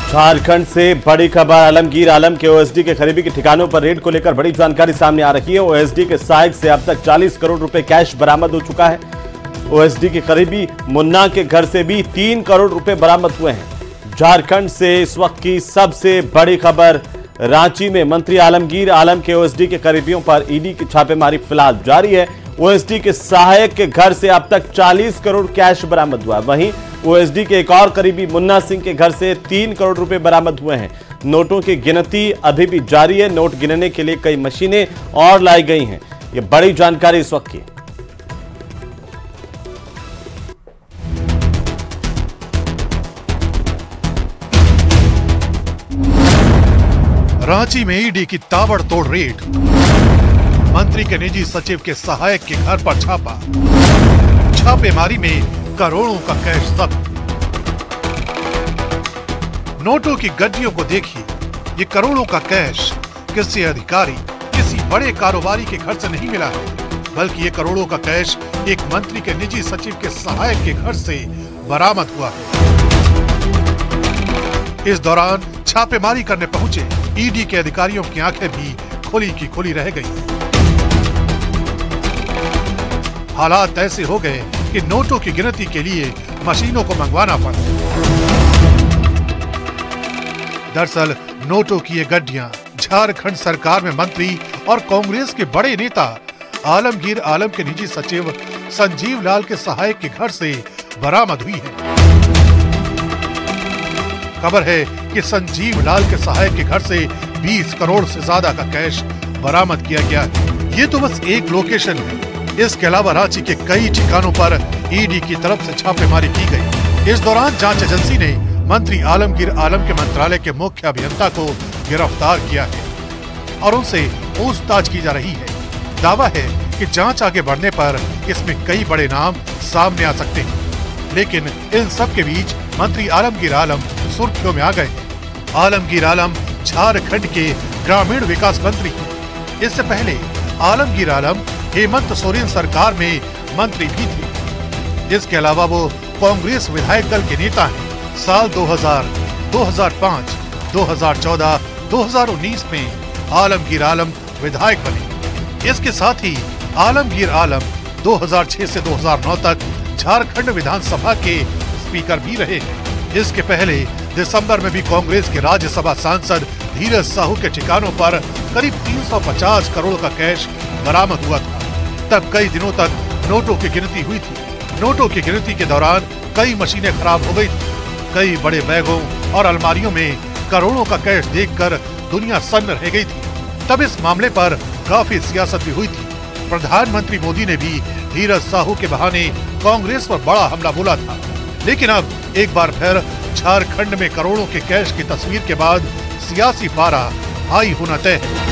झारखंड से बड़ी खबर। आलमगीर आलम के ओएसडी के खरीदी के ठिकानों पर रेड को लेकर बड़ी जानकारी सामने आ रही है। ओएसडी के सहायक से अब तक 40 करोड़ रुपए कैश बरामद हो चुका है। ओएसडी के करीबी मुन्ना के घर से भी 3 करोड़ रुपए बरामद हुए हैं। झारखंड से इस वक्त की सबसे बड़ी खबर। रांची में मंत्री आलमगीर आलम के ओएसडी के करीबियों पर ईडी की छापेमारी फिलहाल जारी है। ओएसडी के सहायक के घर से अब तक 40 करोड़ कैश बरामद हुआ। वहीं ओएसडी के एक और करीबी मुन्ना सिंह के घर से 3 करोड़ रुपए बरामद हुए हैं। नोटों की गिनती अभी भी जारी है। नोट गिनने के लिए कई मशीनें और लाई गई हैं। ये बड़ी जानकारी इस वक्त की। रांची में ईडी की ताबड़तोड़ रेड। मंत्री के निजी सचिव के सहायक के घर पर छापा। छापेमारी में करोड़ों का कैश जब्त। नोटों की गड्डियों को देखिए। ये करोड़ों का कैश किसी अधिकारी, किसी बड़े कारोबारी के घर से नहीं मिला है, बल्कि ये करोड़ों का कैश एक मंत्री के निजी सचिव के सहायक के घर से बरामद हुआ है। इस दौरान छापेमारी करने पहुंचे ईडी के अधिकारियों की आंखें भी खुली की खुली रह गई। हालात ऐसे हो गए कि नोटों की गिनती के लिए मशीनों को मंगवाना पड़ा। दरअसल नोटों की ये गड्डियां झारखंड सरकार में मंत्री और कांग्रेस के बड़े नेता आलमगीर आलम के निजी सचिव संजीव लाल के सहायक के घर से बरामद हुई है। खबर है कि संजीव लाल के सहायक के घर से 20 करोड़ से ज्यादा का कैश बरामद किया गया है। ये तो बस एक लोकेशन है। इसके अलावा रांची के कई ठिकानों पर ईडी की तरफ से छापेमारी की गई। इस दौरान जांच एजेंसी ने मंत्री आलमगीर आलम के मंत्रालय के मुख्य अभियंता को गिरफ्तार किया है और उनसे पूछताछ की जा रही है। दावा है कि जांच आगे बढ़ने पर इसमें कई बड़े नाम सामने आ सकते हैं, लेकिन इन सब के बीच मंत्री आलमगीर आलम सुर्खियों में आ गए। आलमगीर आलम झारखंड के ग्रामीण विकास मंत्री। इससे पहले आलमगीर आलम हेमंत सोरेन सरकार में मंत्री भी थे। इसके अलावा वो कांग्रेस विधायक दल के नेता हैं। साल 2000, 2005, 2014, 2019 में आलमगीर आलम विधायक बने। इसके साथ ही आलमगीर आलम 2006 से 2009 तक झारखंड विधानसभा के स्पीकर भी रहे हैं। इसके पहले दिसंबर में भी कांग्रेस के राज्यसभा सांसद धीरज साहू के ठिकानों पर करीब 350 करोड़ का कैश बरामद हुआ था। तब कई दिनों तक नोटों की गिनती हुई थी। नोटों की गिनती के दौरान कई मशीनें खराब हो गई थी। कई बड़े बैगों और अलमारियों में करोड़ों का कैश देखकर दुनिया सन्न रह गई थी। तब इस मामले पर काफी सियासत भी हुई थी। प्रधानमंत्री मोदी ने भी धीरज साहू के बहाने कांग्रेस पर बड़ा हमला बोला था। लेकिन अब एक बार फिर झारखंड में करोड़ों के कैश की तस्वीर के बाद सियासी पारा हाई होना तय है।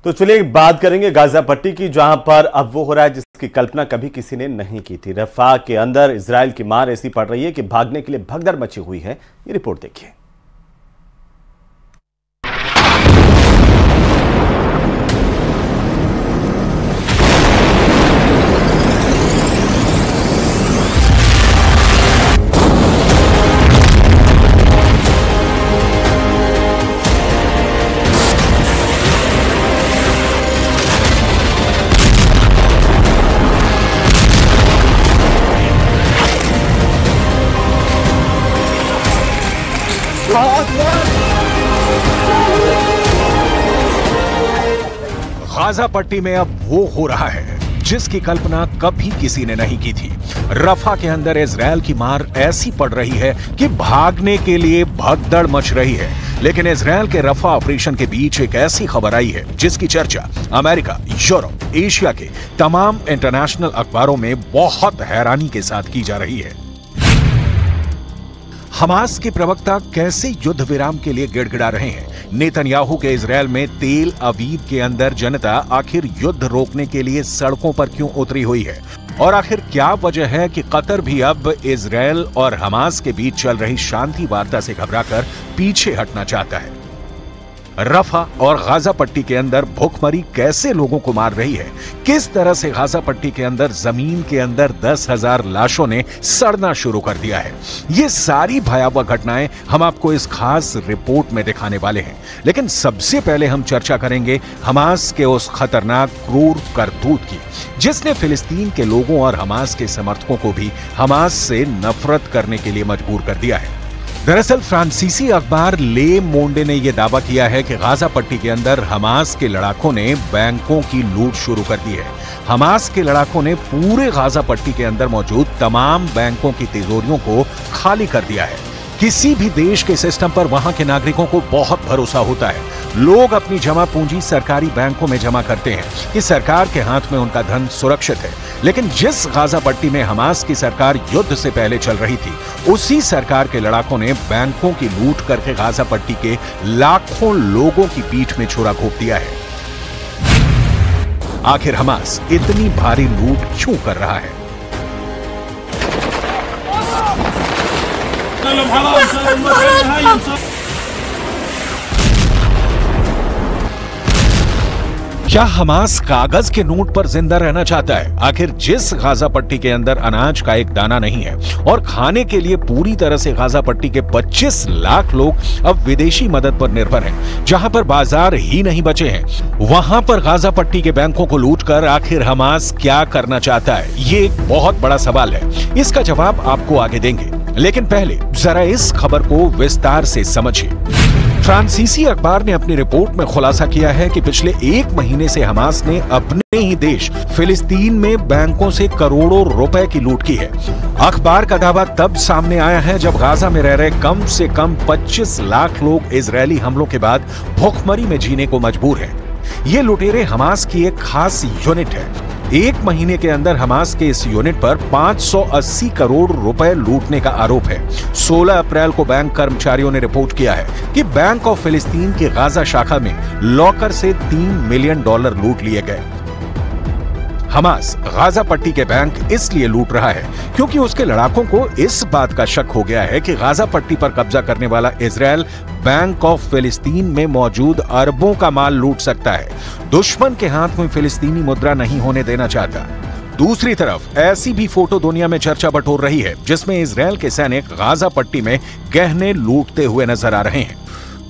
तो चलिए बात करेंगे गाजियापट्टी की, जहां पर अब वो हो रहा है जिसकी कल्पना कभी किसी ने नहीं की थी। रफा के अंदर इजराइल की मार ऐसी पड़ रही है कि भागने के लिए भगदड़ मची हुई है। ये रिपोर्ट देखिए। गाजियापट्टी में अब वो हो रहा है जिसकी कल्पना कभी किसी ने नहीं की थी। रफा के अंदर इजराइल की मार ऐसी पड़ रही है कि भागने के लिए भगदड़ मच रही है। लेकिन इजराइल के रफा ऑपरेशन के बीच एक ऐसी खबर आई है जिसकी चर्चा अमेरिका, यूरोप, एशिया के तमाम इंटरनेशनल अखबारों में बहुत हैरानी के साथ की जा रही है। हमास के प्रवक्ता कैसे युद्ध विराम के लिए गिड़गिड़ा रहे हैं। नेतन्याहू के इजराइल में तेल अवीव के अंदर जनता आखिर युद्ध रोकने के लिए सड़कों पर क्यों उतरी हुई है, और आखिर क्या वजह है कि कतर भी अब इजराइल और हमास के बीच चल रही शांति वार्ता से घबराकर पीछे हटना चाहता है। रफा और गाजा पट्टी के अंदर भूखमरी कैसे लोगों को मार रही है, किस तरह से गाजा पट्टी के अंदर जमीन के अंदर 10,000 लाशों ने सड़ना शुरू कर दिया है, ये सारी भयावह घटनाएं हम आपको इस खास रिपोर्ट में दिखाने वाले हैं। लेकिन सबसे पहले हम चर्चा करेंगे हमास के उस खतरनाक क्रूर करतूत की, जिसने फिलिस्तीन के लोगों और हमास के समर्थकों को भी हमास से नफरत करने के लिए मजबूर कर दिया है। दरअसल फ्रांसीसी अखबार ले मोंडे ने यह दावा किया है कि गाजा पट्टी के अंदर हमास के लड़ाकों ने बैंकों की लूट शुरू कर दी है। हमास के लड़ाकों ने पूरे गाजा पट्टी के अंदर मौजूद तमाम बैंकों की तिजोरियों को खाली कर दिया है। किसी भी देश के सिस्टम पर वहां के नागरिकों को बहुत भरोसा होता है। लोग अपनी जमा पूंजी सरकारी बैंकों में जमा करते हैं कि सरकार के हाथ में उनका धन सुरक्षित है। लेकिन जिस गाजा पट्टी में हमास की सरकार युद्ध से पहले चल रही थी, उसी सरकार के लड़ाकों ने बैंकों की लूट करके गाजा पट्टी के लाखों लोगों की पीठ में छुरा घोंप दिया है। आखिर हमास इतनी भारी लूट क्यों कर रहा है? क्या हमास कागज के नोट पर जिंदा रहना चाहता है? आखिर जिस गाजा पट्टी के अंदर अनाज का एक दाना नहीं है और खाने के लिए पूरी तरह से गाजा पट्टी के 25 लाख लोग अब विदेशी मदद पर निर्भर हैं, जहां पर बाजार ही नहीं बचे हैं, वहां पर गाजा पट्टी के बैंकों को लूटकर आखिर हमास क्या करना चाहता है? ये एक बहुत बड़ा सवाल है। इसका जवाब आपको आगे देंगे, लेकिन पहले जरा इस खबर को विस्तार से समझिए। फ्रांसीसी अखबार ने अपनी रिपोर्ट में खुलासा किया है कि पिछले 1 महीने से हमास ने अपने ही देश फिलिस्तीन में बैंकों से करोड़ों रुपए की लूट की है। अखबार का दावा तब सामने आया है जब गाजा में रह रहे कम से कम 25 लाख लोग इजरायली हमलों के बाद भूखमरी में जीने को मजबूर हैं। ये लुटेरे हमास की एक खास यूनिट है। 1 महीने के अंदर हमास के इस यूनिट पर 580 करोड़ रुपए लूटने का आरोप है। 16 अप्रैल को बैंक कर्मचारियों ने रिपोर्ट किया है कि बैंक ऑफ फिलिस्तीन की गाजा शाखा में लॉकर से $3 मिलियन लूट लिए गए। हमास गाजा पट्टी के बैंक इसलिए लूट रहा है क्योंकि उसके लड़ाकों को इस बात का शक हो गया है कि गाजा पट्टी पर कब्जा करने वाला इजराइल बैंक ऑफ फिलिस्तीन में मौजूद अरबों का माल लूट सकता है। दुश्मन के हाथ में फिलिस्तीनी मुद्रा नहीं होने देना चाहता। दूसरी तरफ ऐसी भी फोटो दुनिया में चर्चा बटोर रही है जिसमें इजराइल के सैनिक गाजा पट्टी में गहने लूटते हुए नजर आ रहे हैं।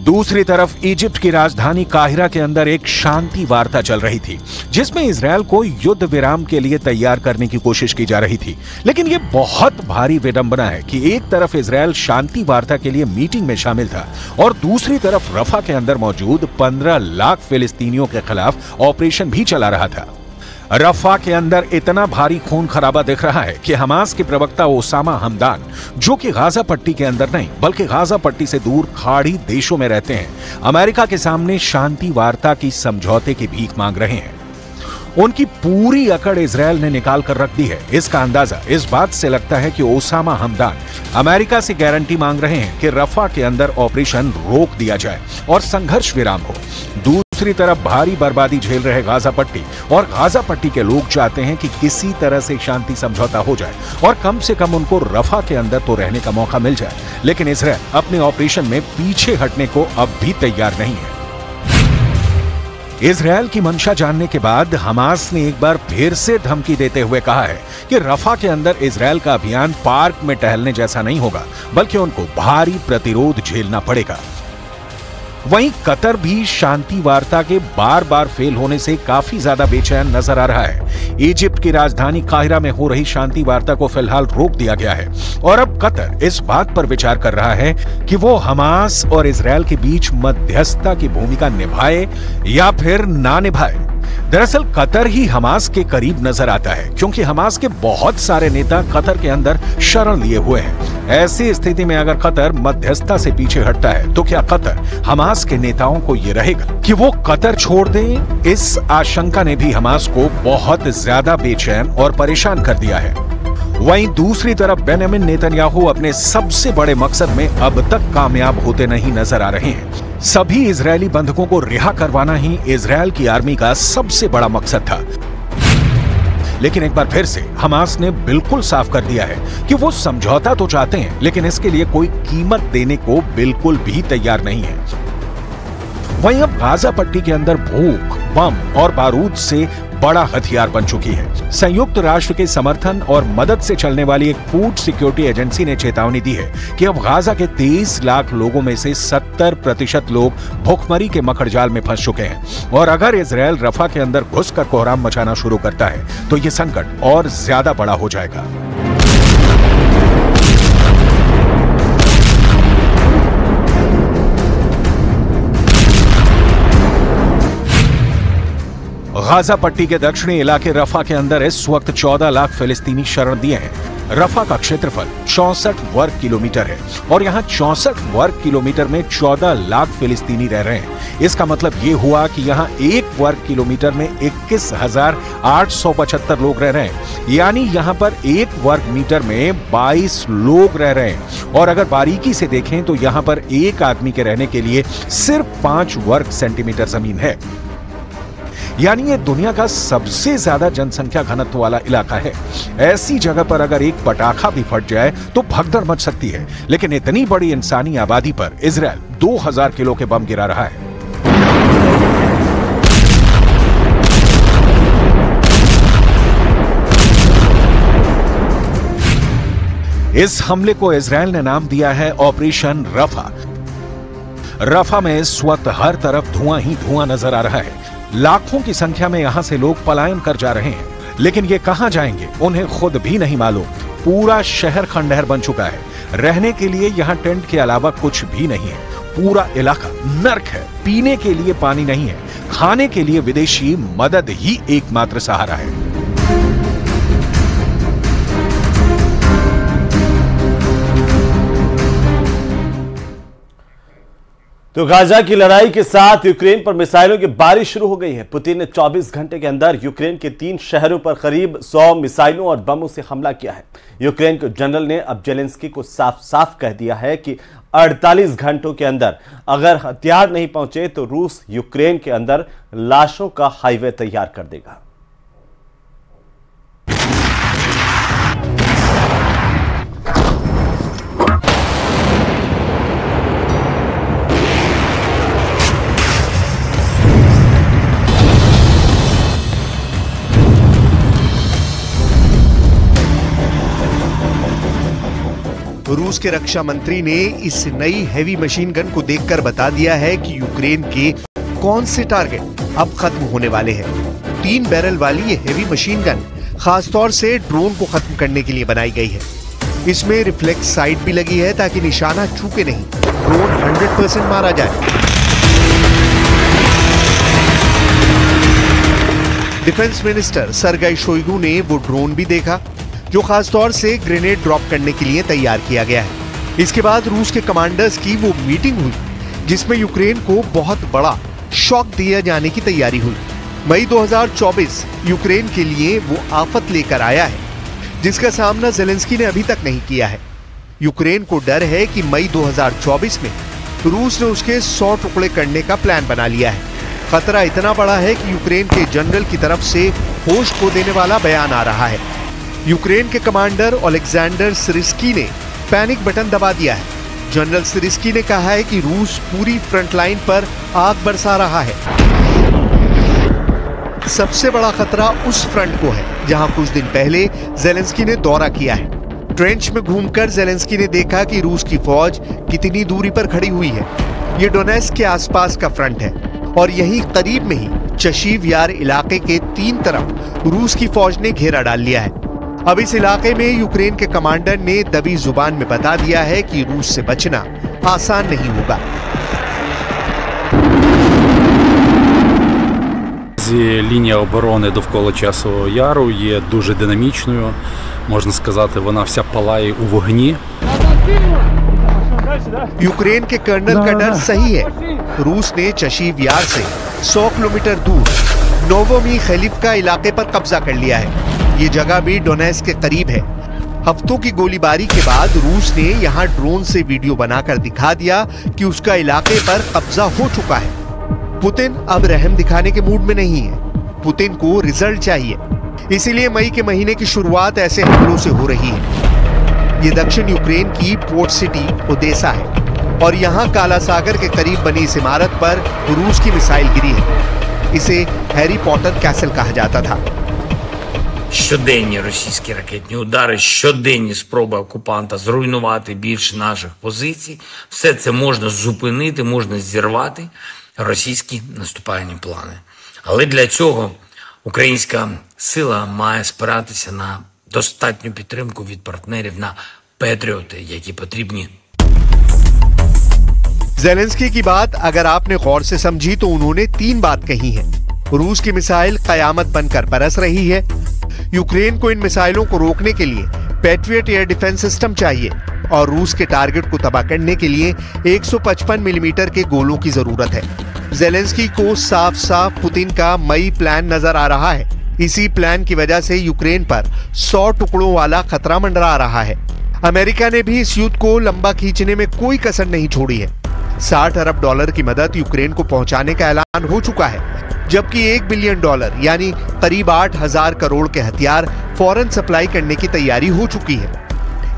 दूसरी तरफ इजिप्ट की राजधानी काहिरा के अंदर एक शांति वार्ता चल रही थी, जिसमें इजराइल को युद्ध विराम के लिए तैयार करने की कोशिश की जा रही थी। लेकिन यह बहुत भारी विडंबना है कि एक तरफ इजराइल शांति वार्ता के लिए मीटिंग में शामिल था और दूसरी तरफ रफा के अंदर मौजूद 15 लाख फिलिस्तीनियों के खिलाफ ऑपरेशन भी चला रहा था। रफा के अंदर इतना भारी खून खराबा दिख रहा है कि हमास के प्रवक्ता ओसामा हमदान, जो कि गाजा पट्टी के अंदर नहीं बल्कि गाजा पट्टी से दूर खाड़ी देशों में रहते हैं, अमेरिका के सामने शांति वार्ता की समझौते की भीख मांग रहे हैं। उनकी पूरी अकड़ इजराइल ने निकाल कर रख दी है। इसका अंदाजा इस बात से लगता है कि ओसामा हमदान अमेरिका से गारंटी मांग रहे हैं कि रफा के अंदर ऑपरेशन रोक दिया जाए और संघर्ष विराम हो। दूसरी तरफ भारी बर्बादी झेल रहे गाजा पट्टी और गाजा पट्टी के लोग चाहते हैं कि किसी तरह से शांति समझौता हो जाए और कम से कम उनको रफा के अंदर तो रहने का मौका मिल जाए। लेकिन इजराइल अपने ऑपरेशन में पीछे हटने को अब भी तैयार नहीं है। इजराइल की मंशा जानने के बाद हमास ने एक बार फिर से धमकी देते हुए कहा है कि रफा के अंदर इजराइल का अभियान पार्क में टहलने जैसा नहीं होगा, बल्कि उनको भारी प्रतिरोध झेलना पड़ेगा। वहीं कतर भी शांति वार्ता के बार बार फेल होने से काफी ज्यादा बेचैन नजर आ रहा है। इजिप्ट की राजधानी काहिरा में हो रही शांति वार्ता को फिलहाल रोक दिया गया है और अब कतर इस बात पर विचार कर रहा है कि वो हमास और इजराइल के बीच मध्यस्थता की भूमिका निभाए या फिर ना निभाए। दरअसल कतर ही हमास के करीब नजर आता है क्योंकि हमास के बहुत सारे नेता कतर के अंदर शरण लिए हुए हैं। ऐसी स्थिति में अगर कतर मध्यस्थता से पीछे हटता है तो क्या कतर हमास के नेताओं को ये रहेगा कि वो कतर छोड़ दें? इस आशंका ने भी हमास को बहुत ज्यादा बेचैन और परेशान कर दिया है। वहीं दूसरी तरफ बेंजामिन नेतन्याहू अपने सबसे बड़े मकसद में अब तक कामयाब होते नहीं नजर आ रहे हैं। सभी इजरायली बंधकों को रिहा करवाना ही इजरायल की आर्मी का सबसे बड़ा मकसद था। लेकिन एक बार फिर से हमास ने बिल्कुल साफ कर दिया है कि वो समझौता तो चाहते हैं, लेकिन इसके लिए कोई कीमत देने को बिल्कुल भी तैयार नहीं है। वहीं अब गाजा पट्टी के अंदर भूख, बम और बारूद से बड़ा हथियार बन चुकी है। संयुक्त राष्ट्र के समर्थन और मदद से चलने वाली एक फूड सिक्योरिटी एजेंसी ने चेतावनी दी है कि अब गाजा के 23 लाख लोगों में से 70% लोग भूखमरी के मकड़जाल में फंस चुके हैं और अगर इजरायल रफा के अंदर घुसकर कोहराम मचाना शुरू करता है तो यह संकट और ज्यादा बड़ा हो जाएगा। गाजा पट्टी के दक्षिणी इलाके रफा के अंदर इस वक्त 14 लाख फिलिस्तीनी शरण दिए हैं। रफा का क्षेत्रफल 64 वर्ग किलोमीटर है और यहाँ 64 वर्ग किलोमीटर में 14 लाख फिलिस्तीनी रह रहे हैं। इसका मतलब ये हुआ कि यहाँ 1 वर्ग किलोमीटर में 21,875 लोग रह रहे हैं, यानी यहाँ पर 1 वर्ग मीटर में 22 लोग रह रहे हैं। और अगर बारीकी से देखें तो यहाँ पर एक आदमी के रहने के लिए सिर्फ 5 वर्ग सेंटीमीटर जमीन है, यानी ये दुनिया का सबसे ज्यादा जनसंख्या घनत्व वाला इलाका है। ऐसी जगह पर अगर एक पटाखा भी फट जाए तो भगदड़ मच सकती है, लेकिन इतनी बड़ी इंसानी आबादी पर इजरायल 2000 किलो के बम गिरा रहा है। इस हमले को इजरायल ने नाम दिया है ऑपरेशन रफा। रफा में इस वक्त हर तरफ धुआं ही धुआं नजर आ रहा है। लाखों की संख्या में यहां से लोग पलायन कर जा रहे हैं, लेकिन ये कहां जाएंगे उन्हें खुद भी नहीं मालूम। पूरा शहर खंडहर बन चुका है। रहने के लिए यहां टेंट के अलावा कुछ भी नहीं है। पूरा इलाका नर्क है। पीने के लिए पानी नहीं है। खाने के लिए विदेशी मदद ही एकमात्र सहारा है। तो गाजा की लड़ाई के साथ यूक्रेन पर मिसाइलों की बारिश शुरू हो गई है। पुतिन ने 24 घंटे के अंदर यूक्रेन के 3 शहरों पर करीब 100 मिसाइलों और बमों से हमला किया है। यूक्रेन के जनरल ने अब जेलेंस्की को साफ साफ कह दिया है कि 48 घंटों के अंदर अगर हथियार नहीं पहुंचे तो रूस यूक्रेन के अंदर लाशों का हाईवे तैयार कर देगा। रूस के रक्षा मंत्री ने इस नई हैवी मशीन गन को देखकर बता दिया है कि यूक्रेन के कौन से टारगेट अब खत्म होने वाले हैं। 3 बैरल वाली ये हैवी मशीन गन खासतौर से ड्रोन को खत्म करने के लिए बनाई गई है। इसमें रिफ्लेक्स साइट भी लगी है ताकि निशाना चूके नहीं, ड्रोन 100% मारा जाए। डिफेंस मिनिस्टर सर्गेई शोइगु ने वो ड्रोन भी देखा जो खासतौर से ग्रेनेड ड्रॉप करने के लिए तैयार किया गया है। इसके बाद रूस के कमांडर्स की वो मीटिंग हुई जिसमें यूक्रेन को बहुत बड़ा शॉक दिया जाने की तैयारी हुई। मई 2024 यूक्रेन के लिए वो आफत लेकर आया है जिसका सामना ज़ेलेंस्की ने अभी तक नहीं किया है। यूक्रेन को डर है कि मई 2024 में रूस ने उसके 100 टुकड़े करने का प्लान बना लिया है। खतरा इतना बड़ा है कि यूक्रेन के जनरल की तरफ से होश खो देने वाला बयान आ रहा है। यूक्रेन के कमांडर ओलेक्जेंडर सिरिस्की ने पैनिक बटन दबा दिया है। जनरल सिरिस्की ने कहा है कि रूस पूरी फ्रंट लाइन पर आग बरसा रहा है। सबसे बड़ा खतरा उस फ्रंट को है जहां कुछ दिन पहले ज़ेलेंस्की ने दौरा किया है। ट्रेंच में घूमकर ज़ेलेंस्की ने देखा कि रूस की फौज कितनी दूरी पर खड़ी हुई है। ये डोनेट्स्क के आसपास का फ्रंट है और यहीं करीब में ही चशीव यार इलाके के 3 तरफ रूस की फौज ने घेरा डाल लिया है। अब इस इलाके में यूक्रेन के कमांडर ने दबी जुबान में बता दिया है कि रूस से बचना आसान नहीं होगा। Лінія оборони довкола Часового Яру є дуже динамічною. Можна сказати, вона вся палає у вогні. यूक्रेन के कर्नल का डर सही है। रूस ने चशीव यार से 100 किलोमीटर दूर नोवोमीखलीवका इलाके पर कब्जा कर लिया है। ये जगह भी डोनेट्स्क के करीब है। हफ्तों की गोलीबारी के बाद रूस ने यहां ड्रोन से वीडियो बनाकर दिखा दिया कि उसका इलाके पर कब्जा हो चुका है। पुतिन अब रहम दिखाने के मूड में नहीं है। पुतिन को रिजल्ट चाहिए, इसीलिए मई के महीने की शुरुआत ऐसे हमलों से हो रही है। ये दक्षिण यूक्रेन की पोर्ट सिटी ओडेसा है। और यहाँ काला सागर के करीब बनी इस इमारत पर रूस की मिसाइल गिरी है। इसे हैरी पॉटर कैसल कहा जाता था। Щоденні російські ракетні удари, щоденні спроби окупанта зруйнувати більше наших позицій. Все це можна зупинити, можна зірвати російські наступальні плани. Але для цього українська сила має спиратися на достатню підтримку від партнерів, на патріоти, які потрібні. ज़ेलेंस्की की बात अगर आपने गौर से समझी तो उन्होंने 3 बात कही है। रूस की मिसाइल कयामत बनकर बरस रही है, यूक्रेन को इन मिसाइलों को रोकने के लिए पैट्रियट एयर डिफेंस सिस्टम चाहिए और रूस के टारगेट को तबाह करने के लिए 155 मिलीमीटर के गोलों की जरूरत है। ज़ेलेंस्की को साफ साफ पुतिन का मई प्लान नजर आ रहा है। इसी प्लान की वजह से यूक्रेन पर 100 टुकड़ों वाला खतरा मंडरा रहा है। अमेरिका ने भी इस युद्ध को लंबा खींचने में कोई कसर नहीं छोड़ी है। 60 अरब डॉलर की मदद यूक्रेन को पहुंचाने का ऐलान हो चुका है, जबकि $1 बिलियन यानी करीब 8,000 करोड़ के हथियार फौरन सप्लाई करने की तैयारी हो चुकी है।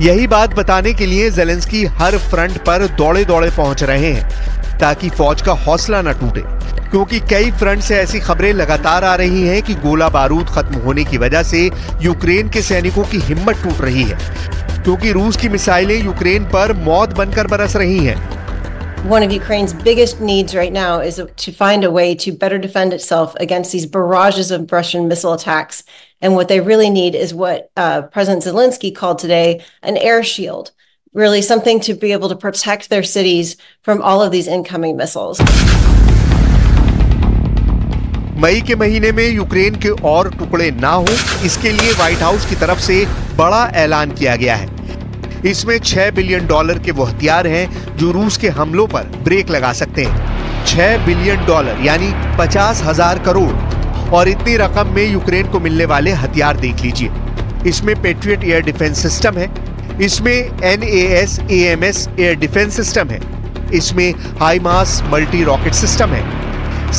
यही बात बताने के लिए ज़ेलेंस्की हर फ्रंट पर दौड़े दौड़े पहुंच रहे हैं ताकि फौज का हौसला न टूटे, क्योंकि कई फ्रंट से ऐसी खबरें लगातार आ रही हैं कि गोला बारूद खत्म होने की वजह से यूक्रेन के सैनिकों की हिम्मत टूट रही है, क्योंकि रूस की मिसाइलें यूक्रेन पर मौत बनकर बरस रही हैं। One of Ukraine's biggest needs right now is to find a way to better defend itself against these barrages of Russian missile attacks. And what they really need is what President Zelensky called today an air shield, really something to be able to protect their cities from all of these incoming missiles. मई के महीने में Ukraine के और टुकड़े ना हो, इसके लिए व्हाइट हाउस की तरफ से बड़ा ऐलान किया गया है। इसमें $6 बिलियन के वो हथियार हैं जो रूस के हमलों पर ब्रेक लगा सकते हैं। $6 बिलियन यानी 50,000 करोड़। और इतनी रकम में यूक्रेन को मिलने वाले हथियार देख लीजिए। इसमें पैट्रियट एयर डिफेंस सिस्टम है, इसमें NAS AMS air defence system है, इसमें हाईमास मल्टी रॉकेट सिस्टम है,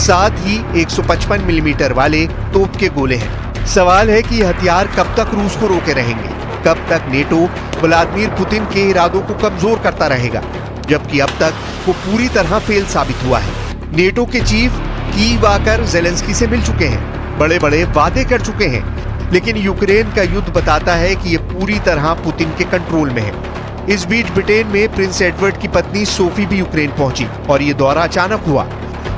साथ ही 155 मिलीमीटर वाले तोप के गोले हैं। सवाल है कि ये हथियार कब तक रूस को रोके रहेंगे, कब तक नेटो व्लादिमीर पुतिन के इरादों को कमजोर करता रहेगा, जबकि अब तक वो पूरी तरह फेल साबित हुआ है। नेटो के चीफ कीव आकर ज़ेलेंस्की से मिल चुके हैं, बड़े बड़े वादे कर चुके हैं, लेकिन यूक्रेन का युद्ध बताता है कि ये पूरी तरह पुतिन के कंट्रोल में है। इस बीच ब्रिटेन में प्रिंस एडवर्ड की पत्नी सोफी भी यूक्रेन पहुंची और ये दौरा अचानक हुआ।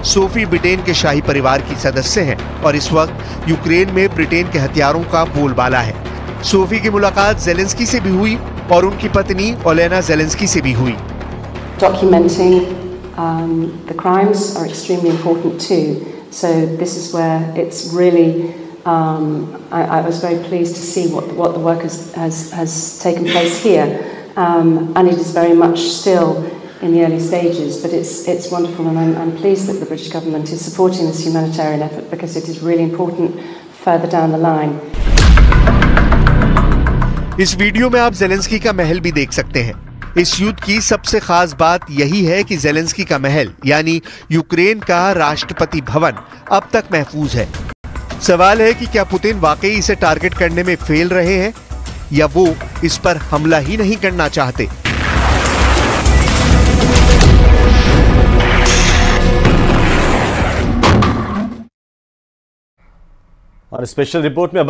सोफी ब्रिटेन के शाही परिवार की सदस्य हैं और इस वक्त यूक्रेन में ब्रिटेन के हथियारों का बोलबाला है। सोफी की मुलाकात ज़ेलेंस्की से भी हुई और उनकी पत्नी ओलेना ज़ेलेंस्की से भी हुई। Documenting the crimes are extremely important too. So this is where it's really. I was very pleased to see what the work has taken place here, and it is very much still in the early stages. But it's wonderful, and I'm pleased that the British government is supporting this humanitarian effort because it is really important further down the line. इस video में आप Zelensky का महल भी देख सकते हैं। इस युद्ध की सबसे खास बात यही है कि ज़ेलेंस्की का महल यानी यूक्रेन का राष्ट्रपति भवन अब तक महफूज है। सवाल है कि क्या पुतिन वाकई इसे टारगेट करने में फेल रहे हैं या वो इस पर हमला ही नहीं करना चाहते। और स्पेशल रिपोर्ट में